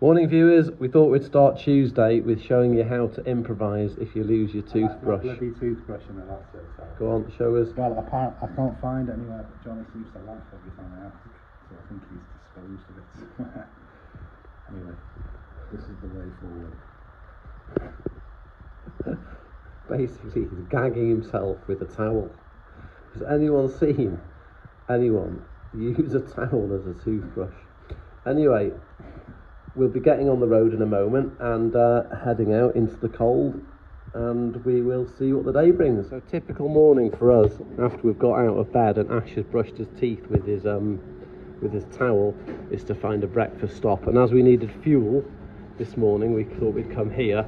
Morning viewers, we thought we'd start Tuesday with showing you how to improvise if you lose your toothbrush. Bloody toothbrush and that's it. So. Go on, show us. Well, I can't find it anywhere, but Johnny seems to laugh every time I ask, so I think he's disposed of it. Anyway, this is the way forward. Basically, he's gagging himself with a towel. Has anyone seen anyone use a towel as a toothbrush? Anyway, we'll be getting on the road in a moment and heading out into the cold, and we will see what the day brings. So typical morning for us after we've got out of bed and Ash has brushed his teeth with his towel is to find a breakfast stop. And as we needed fuel this morning, we thought we'd come here,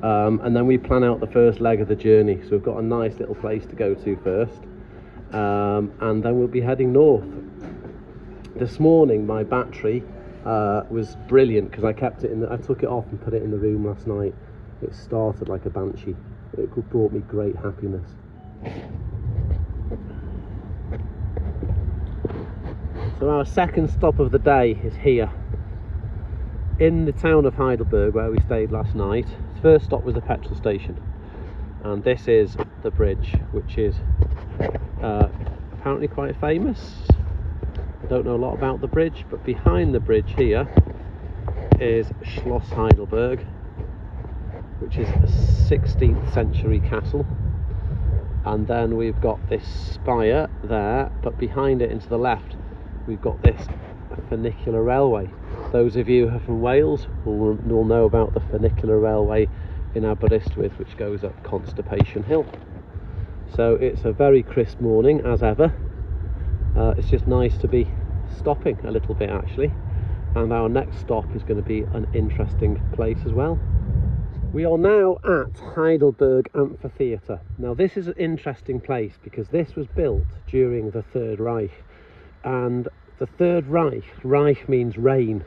and then we plan out the first leg of the journey. So we've got a nice little place to go to first, and then we'll be heading north. This morning my battery was brilliant because I kept it I took it off and put it in the room last night. It started like a banshee. It brought me great happiness. So our second stop of the day is here in the town of Heidelberg, where we stayed last night. The first stop was the petrol station, and this is the bridge, which is apparently quite famous. I don't know a lot about the bridge, but behind the bridge here is Schloss Heidelberg, which is a 16th century castle. And then we've got this spire there, but behind it and to the left we've got this funicular railway. Those of you who are from Wales will know about the funicular railway in Aberystwyth, which goes up Constipation Hill. So it's a very crisp morning as ever. It's just nice to be stopping a little bit actually, and our next stop is going to be an interesting place as well. We are now at Heidelberg Amphitheater. Now this is an interesting place because this was built during the Third Reich, and the Third Reich means reign,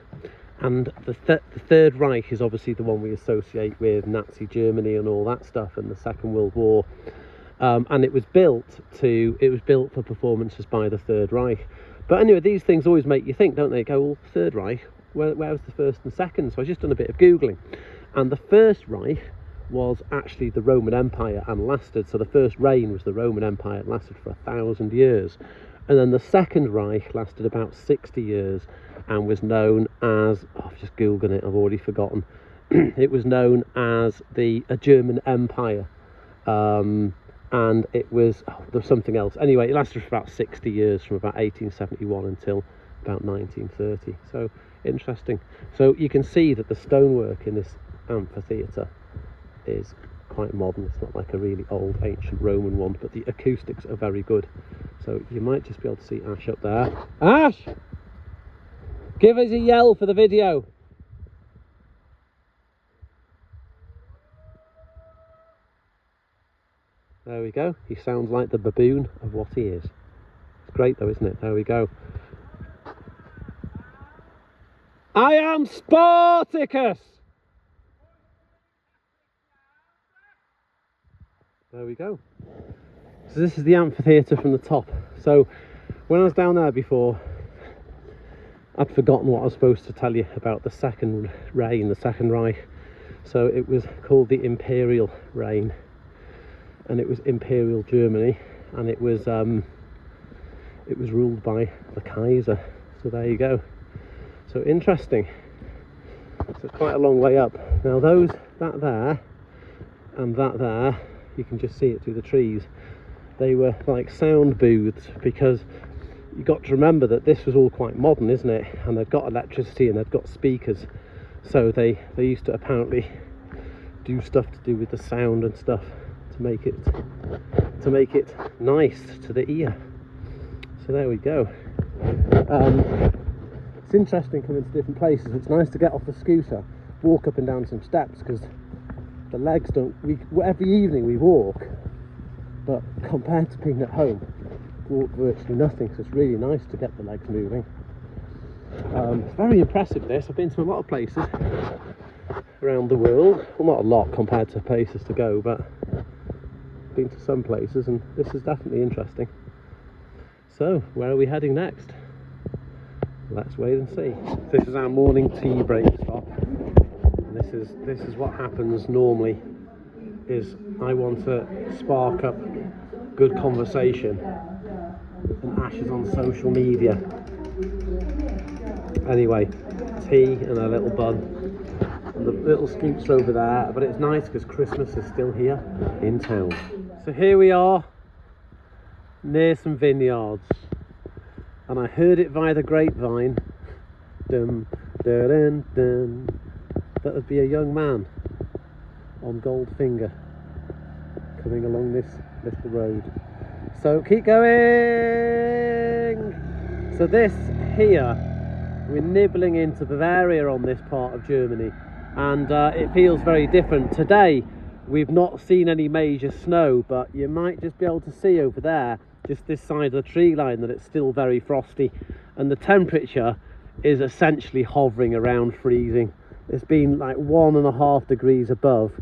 and the Third Reich is obviously the one we associate with Nazi Germany and all that stuff and the Second World War. And it was built for performances by the Third Reich. But anyway, these things always make you think, don't they? Go, well, Third Reich, where was the first and second? So I just done a bit of Googling, and the First Reich was actually the Roman Empire and lasted, so the first reign was the Roman Empire, it lasted for 1,000 years. And then the Second Reich lasted about 60 years and was known as, I've just Googled it, I've already forgotten. It was known as a German Empire. And it was, there was something else. Anyway, it lasted for about 60 years, from about 1871 until about 1930. So interesting. So you can see that the stonework in this amphitheatre is quite modern. It's not like a really old ancient Roman one, but the acoustics are very good. So you might just be able to see Ash up there. Ash! Give us a yell for the video. There we go. He sounds like the baboon of what he is. It's great though, isn't it? There we go. I am Spartacus! There we go. So this is the amphitheatre from the top. So when I was down there before, I'd forgotten what I was supposed to tell you about the second reign, the Second Reich. So it was called the Imperial Reign, and it was Imperial Germany, and it was ruled by the Kaiser. So there you go. So interesting. So it's quite a long way up. Now that there and that there, you can just see it through the trees. They were like sound booths, because you got to remember that this was all quite modern, isn't it? And they've got electricity and they've got speakers. So they used to apparently do stuff to do with the sound and stuff to make it nice to the ear. So there we go. It's interesting coming to different places. It's nice to get off the scooter, walk up and down some steps, because the legs don't, every evening we walk, but compared to being at home, walk virtually nothing. So it's really nice to get the legs moving. It's very impressive this. I've been to a lot of places around the world, well, not a lot compared to places to go, but been to some places, and this is definitely interesting. So where are we heading next? Let's wait and see. This is our morning tea break stop. This is what happens normally. Is I want to spark up good conversation, and Ash is on social media. Anyway, tea and a little bun. And the little scoops are over there, but it's nice because Christmas is still here in town. So here we are near some vineyards, and I heard it via the grapevine. Dum, dun, dun, dun, that would be a young man on Goldfinger coming along this little road. So keep going. So this here, we're nibbling into Bavaria on this part of Germany, and it feels very different. Today we've not seen any major snow, but you might just be able to see over there, just this side of the tree line, that it's still very frosty, and the temperature is essentially hovering around freezing. It's been like 1.5 degrees above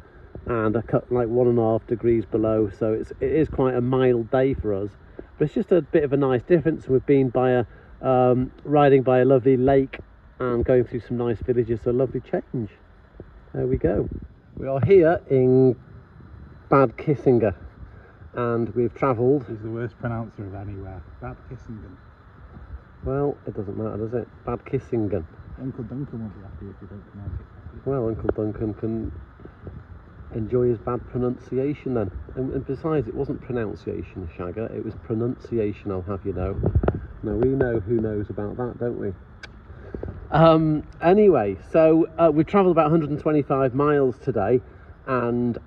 and like 1.5 degrees below, so it is quite a mild day for us, but it's just a bit of a nice difference. We've been by riding by a lovely lake and going through some nice villages, so a lovely change. There we go. We are here in Bad Kissingen, and we've travelled. He's the worst pronouncer of anywhere. Bad Kissingen. Well, it doesn't matter, does it? Bad Kissingen. Uncle Duncan won't be happy if you don't pronounce it properly. Well, Uncle Duncan can enjoy his bad pronunciation then. And besides, it wasn't pronunciation, Shagger, it was pronunciation, I'll have you know. Now, we know who knows about that, don't we? Anyway, so we've travelled about 125 miles today, and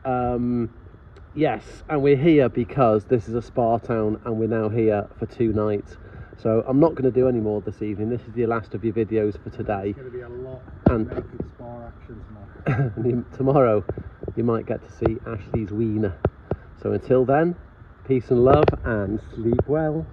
yes, and we're here because this is a spa town, and we're now here for 2 nights. So I'm not going to do any more this evening. This is the last of your videos for today. It's going to be a lot and naked spa action tomorrow. And tomorrow you might get to see Ashley's wiener. So until then, peace and love, and sleep well.